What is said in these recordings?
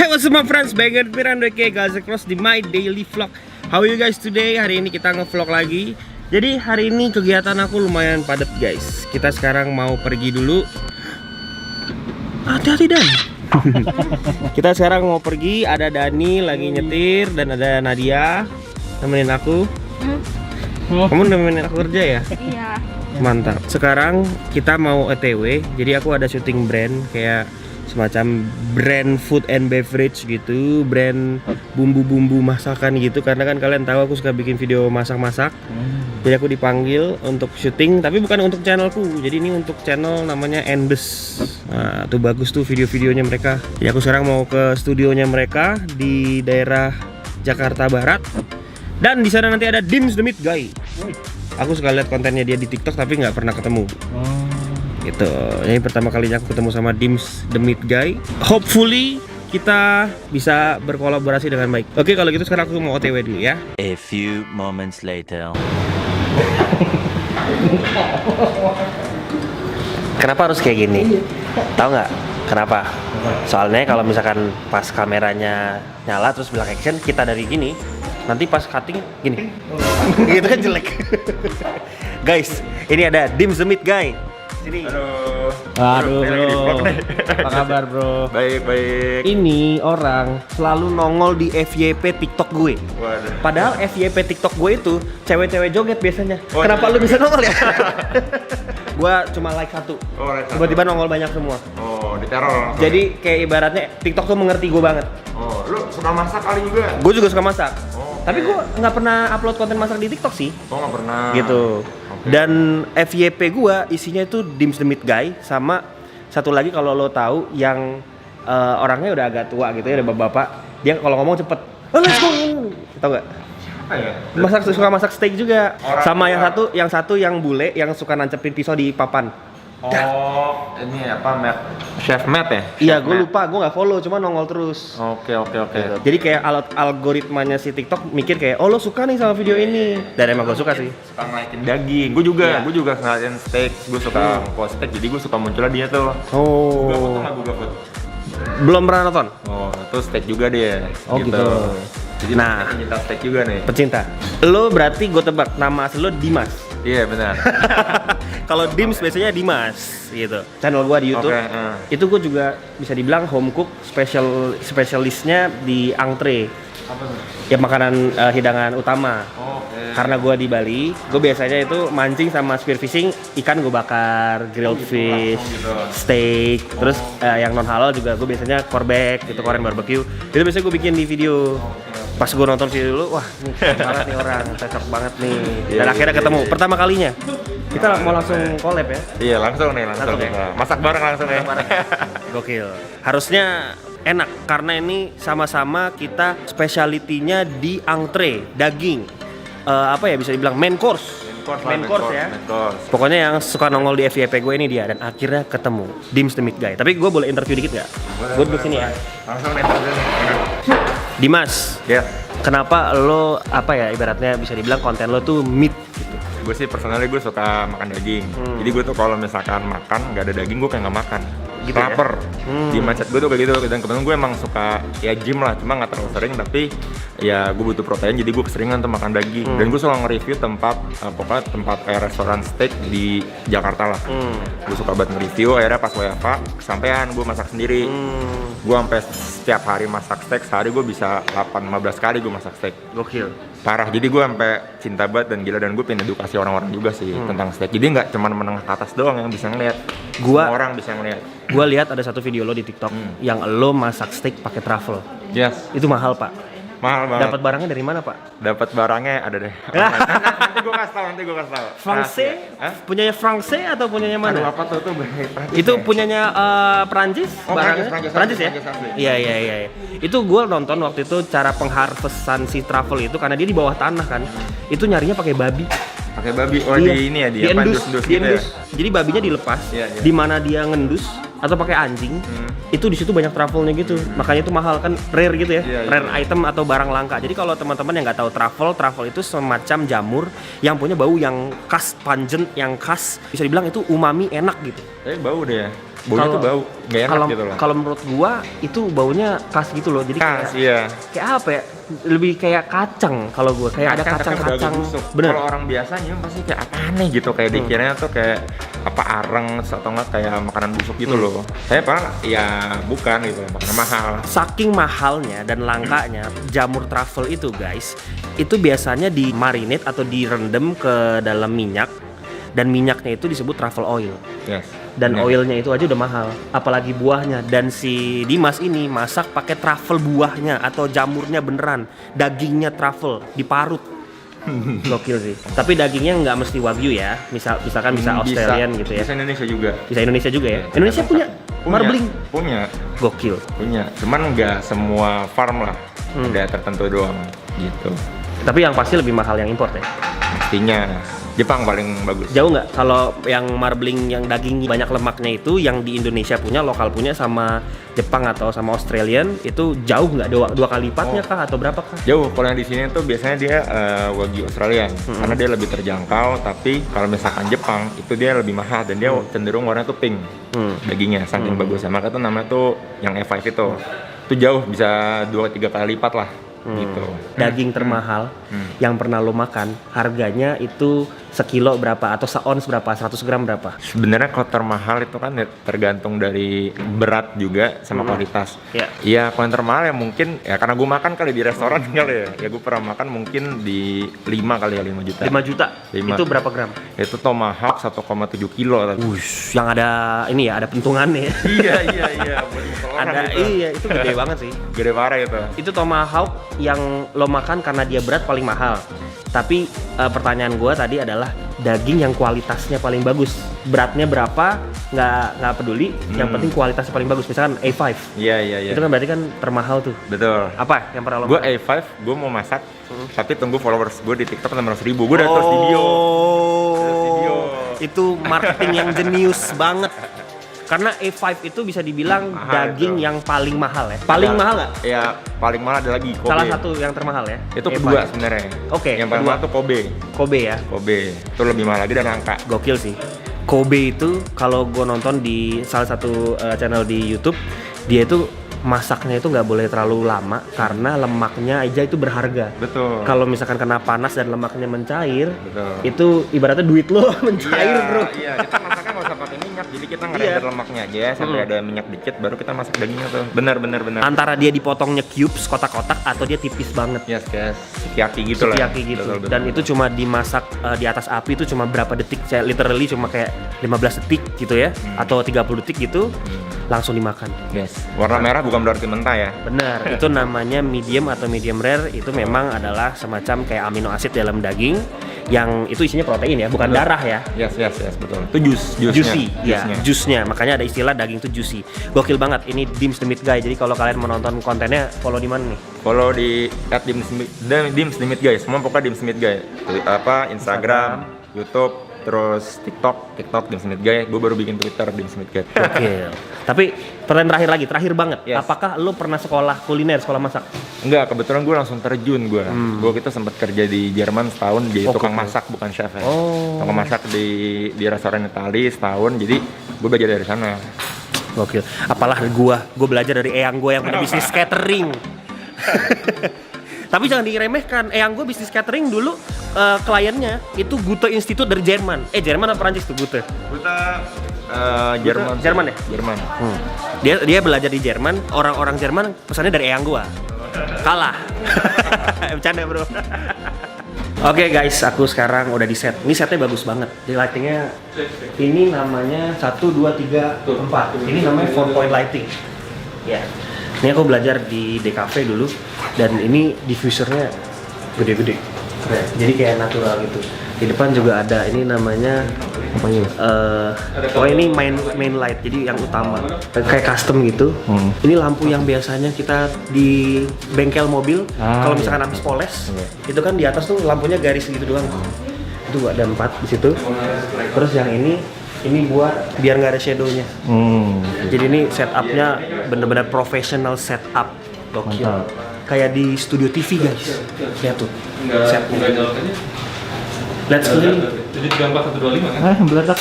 What's up my friends, Banger Piran DK guys across di my daily vlog. How are you guys today? Hari ini kita nge-vlog lagi. Jadi hari ini kegiatan aku lumayan padat guys. Kita sekarang mau pergi dulu. Hati-hati Dan. Kita sekarang mau pergi, ada Dani lagi nyetir dan ada Nadia nemenin aku. Kamu nemenin aku kerja ya? Iya. Mantap. Sekarang kita mau OTW. Jadi aku ada syuting brand kayak semacam brand food and beverage gitu, brand bumbu-bumbu masakan gitu. Karena kan kalian tahu aku suka bikin video masak-masak. Jadi aku dipanggil untuk syuting, tapi bukan untuk channelku. Jadi ini untuk channel namanya Endes. Nah, tuh bagus tuh video-videonya mereka. Jadi aku sekarang mau ke studionya mereka di daerah Jakarta Barat. Dan di sana nanti ada Dims the Meat Guy. Aku suka lihat kontennya dia di TikTok tapi nggak pernah ketemu. Gitu. Ini pertama kalinya aku ketemu sama Dims the Meat Guy. Hopefully kita bisa berkolaborasi dengan baik. Oke, kalau gitu sekarang aku mau OTW dulu ya. A few moments later. Kenapa harus kayak gini? Tahu nggak? Kenapa? Soalnya kalau misalkan pas kameranya nyala terus bilang action, kita dari gini, nanti pas cutting gini. Gitu kan jelek. Guys, ini ada Dims the Meat Guy. Sini. Aduh bro. apa kabar bro? Baik. Ini orang selalu nongol di FYP TikTok gue. Waduh. Padahal FYP TikTok gue itu cewek-cewek joget biasanya. Oh, Kenapa iya. lu bisa nongol ya? Gua cuma like satu. Oh, like satu. Tiba-tiba nongol banyak semua. Oh, diteror langsung. Jadi kayak ibaratnya TikTok tuh mengerti gue banget. Oh, lu suka masak kali juga? Gue juga suka masak. Oh, Tapi gue nggak pernah upload konten masak di TikTok sih. Oh, nggak pernah. Gitu. Oke. Dan FYP gua isinya itu Dims the Meat Guy sama satu lagi kalau lo tahu yang orangnya udah agak tua gitu ya, udah bapak-bapak. Dia kalau ngomong cepet. Oh, let's go. Tahu nggak? Apa ya? Suka masak steak juga. Orang Sama tua. yang satu yang bule yang suka nancepin pisau di papan. Oh, ini apa, Matt? Chef Matt ya? Iya, Chef gue Matt. lupa, gue nggak follow, cuma nongol terus. Oke. Jadi kayak algoritmanya si TikTok mikir kayak, oh lo suka nih sama video ini. Dan emang gue suka sih. Suka ngeliatin daging. Gue juga, Iya. ngeliatin steak. Gue suka post steak, jadi gue suka munculnya dia tuh. Oh, GoFood. belum pernah nonton? Oh, itu steak juga dia. Oh, gitu. Jadi Nah. pencinta steak juga nih. Pecinta. Lo berarti gue tebak nama asli lo Dimas. Iya, benar. Kalau Dims biasanya Dimas gitu. Channel gua di YouTube. Oke, Itu gua juga bisa dibilang home cook spesialisnya di antre. Apa tuh? Ya makanan hidangan utama. Oke. Karena gua di Bali, gue biasanya itu mancing sama spear fishing, ikan gue bakar, grilled fish, gitu. steak, terus yang non halal juga gue biasanya korbek gitu, Korean barbecue. Itu biasanya gue bikin di video. Pas gue nonton video dulu, wah ini keren banget nih orang, cocok banget nih. Dan akhirnya ketemu pertama kalinya. Kita mau langsung collab ya. Iya, langsung nih. Langsung ya? Nah, masak bareng langsung ya. Gokil. Harusnya enak karena ini sama-sama kita speciality-nya di antre, daging. Apa ya bisa dibilang main course. Main course ya. Main course. Pokoknya yang suka nongol di FYP gue ini dia, dan akhirnya ketemu Dims the Meat Guy. Tapi gue boleh interview dikit gak? Gue duduk sini ya. Langsung nih, langsung nih. Dimas, Ya, kenapa lo apa ya ibaratnya bisa dibilang konten lo tuh meat gitu? gue sih personalnya gue suka makan daging. Jadi gue tuh kalau misalkan makan nggak ada daging gue kayak nggak makan. Gitu ya? Lapar. Di mindset gue tuh kayak gitu. Dan kebetulan gue emang suka ya gym lah, cuma nggak terlalu sering. Tapi ya gue butuh protein, jadi gue keseringan tuh makan daging. Dan gue selalu nge-review tempat pokoknya tempat kayak restoran steak di Jakarta lah. Gue suka banget nge-review. Akhirnya pas WFA kesampean gue masak sendiri. Gue sampai setiap hari masak steak, sehari gue bisa 8-15 kali gue masak steak. Gokil. Parah, jadi gue sampai cinta banget dan gila, dan gue pengen edukasi orang-orang juga sih tentang steak. Jadi nggak cuma menengah ke atas doang yang bisa ngeliat. Gua- Semua orang bisa ngeliat. Gue lihat ada satu video lo di TikTok yang lo masak steak pakai truffle. Yes, Itu mahal pak. mahal banget. Dapat barangnya dari mana pak? Dapat barangnya ada deh. Nanti gue kasih tahu. France? Hah? Punyanya France atau punyanya Aduh, mana? apa tuh Prancis Itu ya? punyanya Perancis? Oh, barangnya? Perancis ya? asli. Iya. Itu gue nonton waktu itu cara pengharvesan si truffle itu karena dia di bawah tanah kan. Itu nyarinya pakai babi. Pakai babi. Oh, Iya. di ini ya, di apa? Diendus, Endus-endus gitu ya. diendus. Jadi babinya dilepas, Iya, iya. di mana dia ngendus atau pakai anjing, itu di situ banyak truffle-nya gitu. Makanya itu mahal kan, rare gitu ya, Iya, iya. rare item atau barang langka. Jadi kalau teman-teman yang nggak tahu truffle itu semacam jamur yang punya bau yang khas, pungent, yang khas, bisa dibilang itu umami enak gitu. Tapi bau deh ya. baunya tuh bau, nggak enak kalau gitu loh. kalau menurut gua itu baunya khas gitu loh. Jadi Khas, kayak iya. kayak apa ya? Lebih kayak kacang kalau gua, kayak ada Tapi udah kacang-kacang. agak busuk. Bener. Kalau orang biasa nyium pasti kayak apa nih gitu, kayak dikiranya tuh kayak apa areng atau enggak kayak makanan busuk gitu loh. Saya padahal ya bukan gitu, makanan mahal. Saking mahalnya dan langkanya jamur truffle itu guys, itu biasanya di marinate atau direndam ke dalam minyak, dan minyaknya itu disebut truffle oil. Yes. Dan Bener. oilnya itu aja udah mahal, apalagi buahnya. Dan si Dimas ini masak pakai truffle buahnya atau jamurnya beneran, dagingnya truffle diparut. Gokil sih. Tapi dagingnya nggak mesti wagyu ya, misalkan bisa Australian gitu ya. Bisa Indonesia juga. Bisa Indonesia juga ya. Iya, Indonesia punya marbling. Punya. Gokil. Punya. Cuman nggak semua farm lah. Ada tertentu doang gitu. Tapi yang pasti lebih mahal yang import ya. Pastinya Jepang paling bagus. Jauh nggak kalau yang marbling yang daging banyak lemaknya itu yang di Indonesia punya, lokal punya, sama Jepang atau sama Australian itu jauh nggak, dua kali lipatnya kah atau berapa kah? Jauh. Kalau yang di sini tuh biasanya dia Wagyu Australia karena dia lebih terjangkau. Tapi kalau misalkan Jepang itu dia lebih mahal dan dia cenderung warnanya tuh pink dagingnya, saking bagusnya. Maka tuh namanya tuh yang A5 itu jauh bisa 2-3 kali lipat lah gitu. Daging termahal yang pernah lo makan harganya itu sekilo berapa atau seons berapa, 100 gram berapa? Sebenarnya kalau termahal itu kan ya tergantung dari berat juga sama kualitas. Iya. Iya, kalau yang termahal ya mungkin ya karena gue makan kali di restoran kali ya. Ya gue pernah makan mungkin di 5 kali ya, 5 juta. 5 juta? 5. Itu berapa gram? Itu tomahawk 1,7 kilo. Wush, yang ada ini ya, ada pentungannya ya. iya. Buat muka orang Ada, gitu. iya, itu gede banget sih. Gede parah itu. Itu tomahawk yang lo makan karena dia berat paling mahal. Tapi pertanyaan gue tadi adalah daging yang kualitasnya paling bagus. Beratnya berapa nggak peduli, yang penting kualitasnya paling bagus. Misalkan A5. Iya. Itu kan berarti kan termahal tuh. Betul. Apa yang pernah lo Gue makan? A5, gue mau masak, tapi tunggu followers gue di TikTok 600.000. Gue udah terus video. video. Itu marketing yang jenius banget. Karena A5 itu bisa dibilang Mahal daging itu. yang paling mahal ya. Paling mahal nggak? Ya, paling mahal ada lagi Kobe. Salah satu yang termahal ya. Itu A5. kedua sebenarnya. Oke, Yang paling kedua. mahal tuh Kobe. Kobe ya. Kobe. Itu lebih mahal lagi dan angka. Gokil sih. Kobe itu kalau gue nonton di salah satu channel di YouTube, dia itu masaknya itu nggak boleh terlalu lama karena lemaknya aja itu berharga. Betul. Kalau misalkan kena panas dan lemaknya mencair, Betul. itu ibaratnya duit lo mencair bro. Iya, kita masaknya nggak usah pakai minyak, jadi kita ngerender lemaknya aja sampai ada minyak dikit, baru kita masak dagingnya tuh. Benar. Antara dia dipotongnya cubes, kotak-kotak, atau dia tipis banget. Yes, guys. Sukiyaki gitu lah. Sukiyaki gitu. Betul. Dan itu cuma dimasak di atas api itu cuma berapa detik, saya literally cuma kayak 15 detik gitu ya, atau 30 detik gitu, langsung dimakan. Yes. Warna merah bukan berarti mentah ya. Benar, itu namanya medium atau medium rare. Itu memang adalah semacam kayak amino asid dalam daging yang itu isinya protein ya, bukan darah ya. Yes, betul. Itu jusnya. Juicy, ya, jusnya. Makanya ada istilah daging itu juicy. Gokil banget. Ini Dims the Meat Guy. Jadi kalau kalian menonton kontennya, follow di mana nih? Follow di @Dims the Meat Guy. Semua pokoknya Dims the Meat Guy. Instagram, YouTube, terus TikTok Dims the Meat Guy. Gue baru bikin Twitter Dims the Meat Guy. Gokil. Tapi pertanyaan terakhir banget. Yes. Apakah lo pernah sekolah kuliner, sekolah masak? Enggak, kebetulan gue langsung terjun gue. Gue kita sempat kerja di Jerman setahun jadi tukang betul. masak, bukan chef ya. Oh. Tukang masak di restoran Itali setahun. Jadi gue belajar dari sana. Gokil. Apalah gue belajar dari eyang gue yang punya bisnis catering. Tapi jangan diremehkan, eyang gue bisnis catering dulu kliennya itu Goethe Institute dari Jerman. Jerman apa Prancis tuh Goethe? Jerman. Jerman ya? Jerman. Dia belajar di Jerman, orang-orang Jerman pesannya dari eyang gua. Kalah. Bercanda bro. Oke guys, aku sekarang udah di set. Ini setnya bagus banget. Di lightingnya ini namanya 1, 2, 3, 4. Ini namanya 4 point lighting. Ya. Ini aku belajar di DKV dulu dan ini diffusernya gede-gede. Keren. Jadi kayak natural gitu. Di depan juga ada, ini namanya ini main light, jadi yang utama kayak custom gitu. Ini lampu yang biasanya kita di bengkel mobil kalau misalkan habis poles itu kan di atas tuh lampunya garis gitu doang. Itu ada 4 di situ. Terus yang ini buat biar nggak ada shadownya. Jadi ini setupnya bener-bener professional setup. Gokil. Kayak di studio TV guys. Lihat tuh setnya. Let's go. 734 125 kan? Meledak.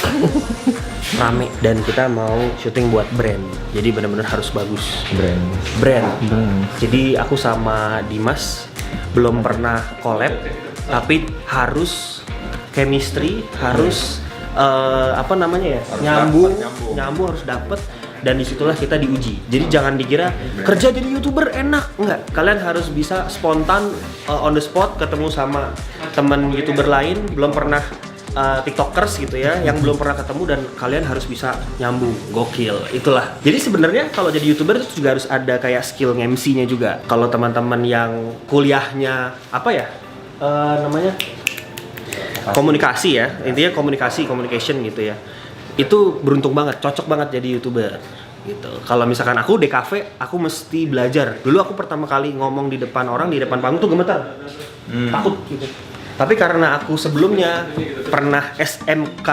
Rame dan kita mau syuting buat brand. Jadi benar-benar harus bagus. Brand. Jadi aku sama Dimas belum pernah collab, tapi harus chemistry, harus apa namanya ya? Nyambung harus dapet. Dan disitulah kita diuji. Jadi jangan dikira kerja jadi YouTuber enak, enggak. Kalian harus bisa spontan on the spot ketemu sama teman YouTuber lain, belum pernah TikTokers gitu ya, yang belum pernah ketemu, dan kalian harus bisa nyambung, gokil, itulah. Jadi sebenarnya kalau jadi YouTuber itu juga harus ada kayak skill MC-nya juga. Kalau teman-teman yang kuliahnya apa ya namanya komunikasi ya, intinya communication gitu ya, itu beruntung banget, cocok banget jadi YouTuber gitu. Kalau misalkan aku DKV, aku mesti belajar. Dulu aku pertama kali ngomong di depan orang, di depan panggung tuh gemetar, takut gitu. Tapi karena aku sebelumnya pernah SMK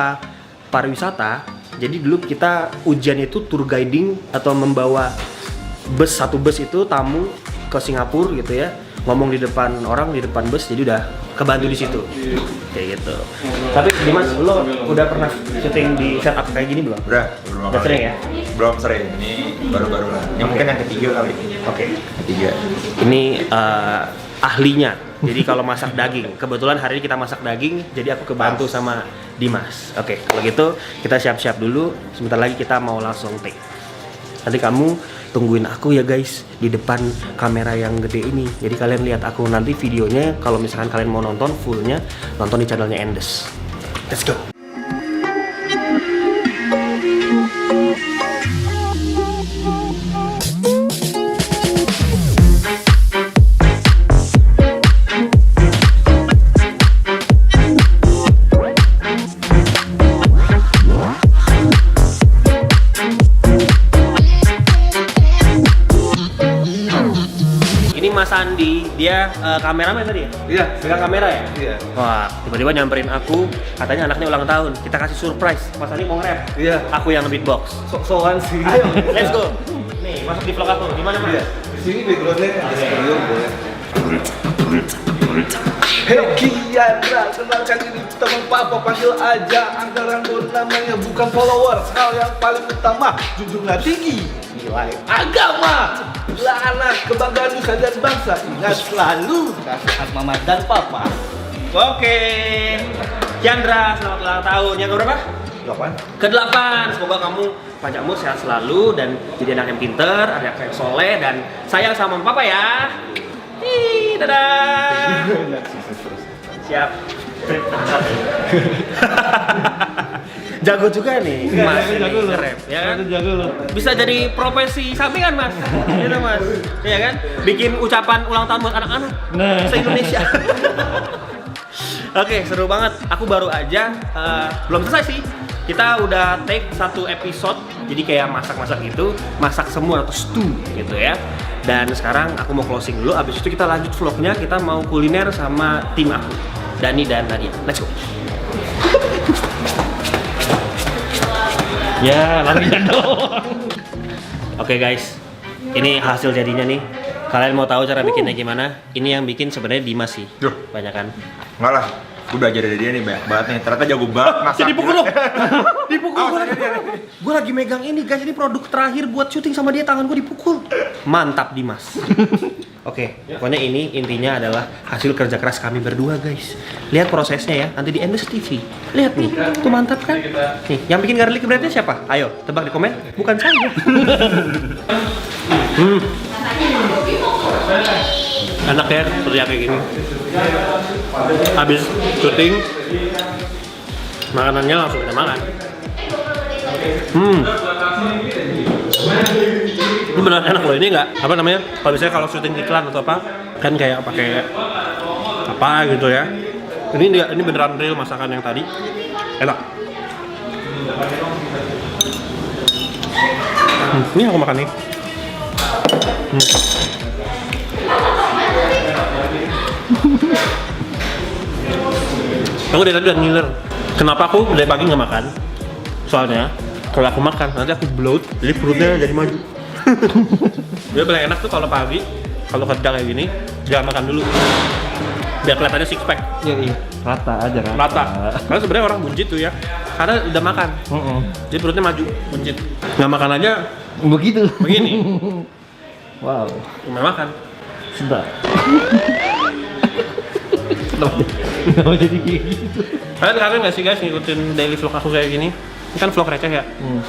pariwisata, jadi dulu kita ujiannya itu tour guiding atau membawa satu bus itu tamu ke Singapura gitu ya, ngomong di depan orang, di depan bus, jadi udah kebantu di situ. Kayak gitu. Tapi Dimas, lo udah pernah syuting di setup kayak gini belum? Udah sering ya? Belum sering, ini baru-baru lah. Yang mungkin yang ketiga kali. Oke. Ketiga. Ini ahlinya. Jadi kalau masak daging, kebetulan hari ini kita masak daging, jadi aku kebantu sama Dimas. Oke, kalau gitu kita siap-siap dulu. Sebentar lagi kita mau langsung take. Nanti kamu tungguin aku ya guys di depan kamera yang gede ini. Jadi kalian lihat aku nanti videonya. Kalau misalkan kalian mau nonton fullnya, nonton di channelnya Endes. Let's go. Mas Andi, dia kameramen tadi ya? Iya. Pegang kamera ya? Iya. Wah, tiba-tiba nyamperin aku, katanya anaknya ulang tahun. Kita kasih surprise. Mas Andi mau nge-rap? Iya. Aku yang beatbox. Sok-sokan sih. Ayo, let's go. Nih, masuk di vlog aku. Gimana, Mas? Iya. Di sini backgroundnya di studio boleh. Hey Kiara, kenalkan ini teman papa, panggil aja anggaran namanya, bukan followers. Hal yang paling utama, junjungan tinggi nilai agama. Lah anak kebanggaan nusa dan bangsa, ingat selalu nasihat mama dan papa. Oke. Chandra, selamat ulang tahun. Yang keberapa? 8. Ke-8. Semoga kamu panjang umur, sehat selalu, dan jadi anak yang pinter, anak yang soleh, dan sayang sama papa ya. Hi, dadah. Siap. Jago juga nih, Mas. Jago lo. Rap, ya kan? Jago lo. Bisa jadi profesi sampingan, Mas. Gitu, Mas. Iya kan? Bikin ucapan ulang tahun buat anak-anak se-Indonesia. Oke, seru banget. Aku baru aja belum selesai sih. Kita udah take 1 episode, jadi kayak masak-masak gitu, masak semua atau stew gitu ya. Dan sekarang aku mau closing dulu, abis itu kita lanjut vlognya, kita mau kuliner sama tim aku, Dani dan Nadia. Let's go. Ya, larinya doang. Oke guys, ini hasil jadinya nih. Kalian mau tahu cara bikinnya gimana? Ini yang bikin sebenarnya Dimas sih. Duh. Banyak kan? Enggak lah, gue belajar dari dia nih banyak banget nih. Ternyata jago banget masak. Jadi pukul dong. Dipukul gue lagi megang ini guys, ini produk terakhir buat syuting sama dia, tangan gue dipukul. Mantap Dimas. Oke, pokoknya ini intinya adalah hasil kerja keras kami berdua guys. Lihat prosesnya ya, nanti di Endes TV. Lihat nih, tuh mantap kan? Nih, yang bikin garlic breadnya siapa? Ayo, tebak di komen. Bukan saya. Enak ya, seperti kayak gini. Habis syuting, makanannya langsung kita makan. Ini benar enak loh, ini nggak apa namanya, kalau misalnya kalau syuting iklan atau apa kan kayak pakai apa gitu ya, ini beneran real masakan yang tadi enak. Ini aku makan nih. Aku dari tadi udah ngiler. Kenapa aku dari pagi nggak makan? Soalnya kalau aku makan nanti aku bloat, jadi perutnya jadi maju. Dia paling enak tuh kalau pagi, kalau kerja kayak gini, jangan makan dulu. biar kelihatannya six pack. Iya, rata aja kan. Rata. Karena sebenarnya orang buncit tuh ya, karena udah makan. Jadi perutnya maju, buncit. Nggak makan aja Begitu. begini. Wow. Nggak makan. Sedap. Kenapa jadi kayak gitu? Kalian kangen nggak sih guys ngikutin daily vlog aku kayak gini? Ini kan vlog receh ya.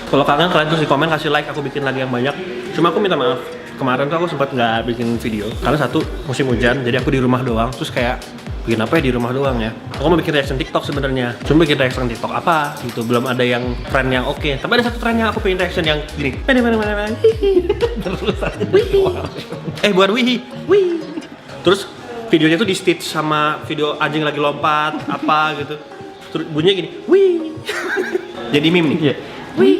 Kalau kangen kalian terus di komen kasih like, aku bikin lagi yang banyak. Cuma aku minta maaf. Kemarin tuh aku sempat nggak bikin video karena satu musim hujan, jadi aku di rumah doang. Terus kayak bikin apa ya di rumah doang ya? Aku mau bikin reaction TikTok sebenarnya. Cuma bikin reaction TikTok apa gitu, belum ada yang tren yang oke. Tapi ada satu tren yang aku pengen reaction yang gini. Terus buat wihi, wih. Terus videonya tuh di stitch sama video anjing lagi lompat apa gitu. Terus bunyinya gini, wih. Jadi meme nih. Iya. Wih.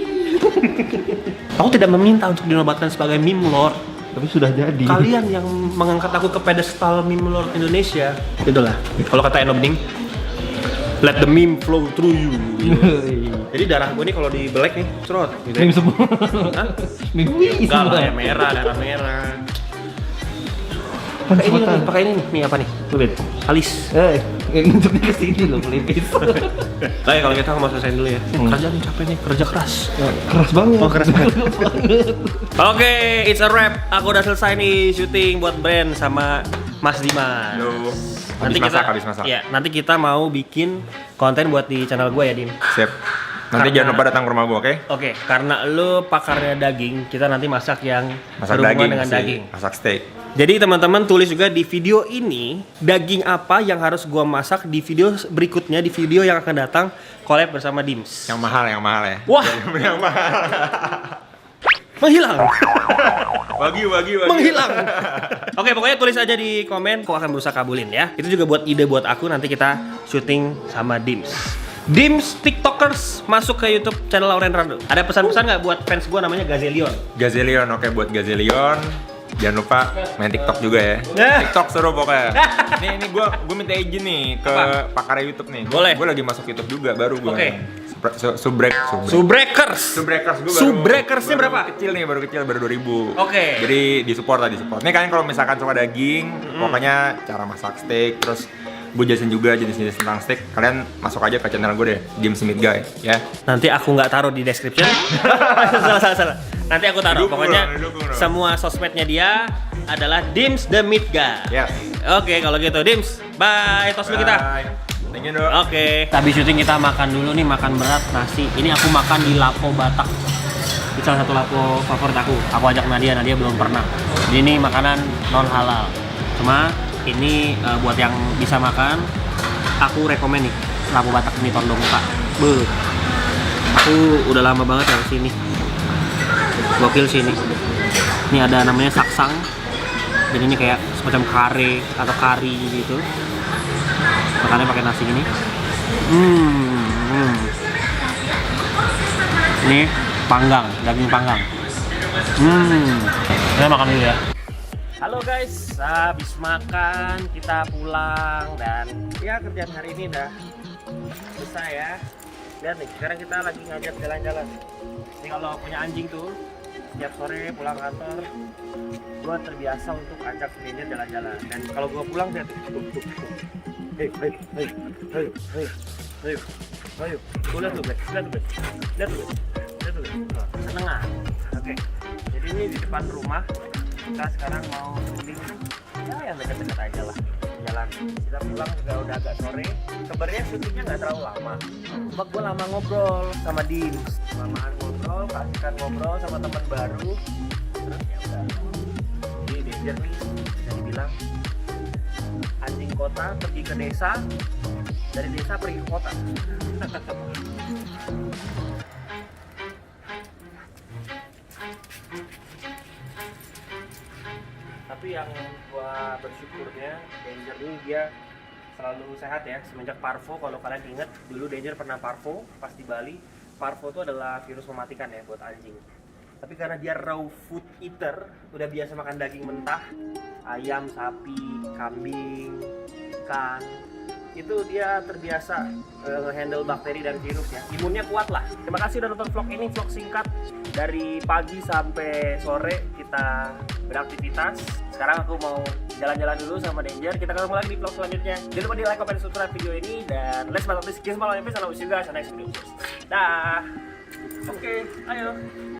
Aku tidak meminta untuk dinobatkan sebagai meme lord. Tapi sudah jadi. Kalian yang mengangkat aku ke pedestal meme lord Indonesia. Itulah. Kalau kata Eno Bening, let the meme flow through you. Jadi darah gue nih kalau di black nih, cerot gitu. Meme semua. Hah? Meme Enggak semua. lah, ya merah, darah merah. Pakai ini, nih, pakai ini nih. Nih apa nih? Lu lihat. Alis. Nunjuknya ke sini loh, pelipis. Baik, kalau kita mau selesaiin dulu ya. Kerja nih, capek nih, kerja keras. Keras banget. Oh, keras banget. Oke, it's a wrap. Aku udah selesai nih syuting buat brand sama Mas Dimas. Halo. Nanti Habis masak. Iya, nanti kita mau bikin konten buat di channel gue ya, Dim. Sip. Nanti Karena- jangan lupa datang ke rumah gua, oke? Oke, karena lu pakarnya daging, kita nanti masak yang Masak berhubungan daging dengan sih. daging. Masak steak. Jadi teman-teman tulis juga di video ini daging apa yang harus gua masak di video berikutnya, di video yang akan datang collab bersama Dims. Yang mahal ya. Wah. Yang mahal. Menghilang. Wagyu. Menghilang. Oke, pokoknya tulis aja di komen, aku akan berusaha kabulin ya. Itu juga buat ide buat aku, nanti kita syuting sama Dims. Dims TikTokers masuk ke YouTube channel Lauren Rando. Ada pesan-pesan nggak buat fans gua namanya Gazelion? Gazelion, oke buat Gazelion. Jangan lupa main TikTok juga ya. TikTok seru pokoknya. Ini gue minta izin nih ke Apa? pakar YouTube nih. Boleh. Gue lagi masuk YouTube juga baru gue. Oke. Subrekkers. Subrekkers gue Subrekkersnya berapa? baru kecil baru 2000. Oke. Jadi di support. Nih kalian kalau misalkan suka daging, pokoknya cara masak steak, terus gue jelasin juga jenis-jenis tentang steak. Kalian masuk aja ke channel gue deh, James Smith Guy, ya. Nanti aku nggak taruh di description. salah. Nanti aku taruh. Dukung Pokoknya dong. semua sosmednya dia adalah Dims the Meat Guy. Yes. Oke, kalau gitu Dims, bye. Tos dulu kita. Bye. Thank you, Dok. Oke. Habis syuting kita makan dulu nih, makan berat nasi. Ini aku makan di Lapo Batak. Ini salah satu lapo favorit aku. Aku ajak Nadia belum pernah. Jadi ini makanan non halal. Cuma ini buat yang bisa makan, aku rekomen nih Lapo Batak ini Tondong Muka. Aku udah lama banget ya kesini. Gokil sini. Ini ada namanya saksang. Jadi ini kayak semacam kare atau kari gitu. Makannya pakai nasi gini. Ini panggang, daging panggang. Kita makan dulu ya. Halo guys, habis makan kita pulang dan ya kerjaan hari ini udah selesai ya. Lihat nih, sekarang kita lagi ngajak jalan-jalan. Ini kalau punya anjing tuh, setiap sore pulang kantor, gue terbiasa untuk ajak Danger jalan-jalan. Dan kalau gue pulang lihat, ayo, tuh lihat tuh, lihat tuh, senengan. Oke, jadi ini di depan rumah. Kita sekarang mau syuting ya yang dekat-dekat aja lah jalan. Kita pulang juga udah agak sore. Sebenarnya syutingnya nggak terlalu lama. Cuma gue lama ngobrol sama Dims, lamaan ngobrol, kasihkan ngobrol sama teman baru. Terus ya udah. Jadi Danger nih bisa dibilang anjing kota pergi ke desa, dari desa pergi ke kota. Tapi yang gua bersyukurnya Danger ini dia selalu sehat ya semenjak parvo. Kalau kalian ingat dulu Danger pernah parvo pas di Bali. Parvo itu adalah virus mematikan ya buat anjing. Tapi karena dia raw food eater, udah biasa makan daging mentah, ayam, sapi, kambing, ikan, itu dia terbiasa handle bakteri dan virus ya. Imunnya kuat lah. Terima kasih udah nonton vlog ini, vlog singkat dari pagi sampai sore kita beraktivitas. Sekarang aku mau jalan-jalan dulu sama Danger. Kita ketemu lagi di vlog selanjutnya. Jangan lupa di like, comment, subscribe video ini, dan let's bantu this game malam ini. Sampai jumpa di next video. Dah. Oke, ayo.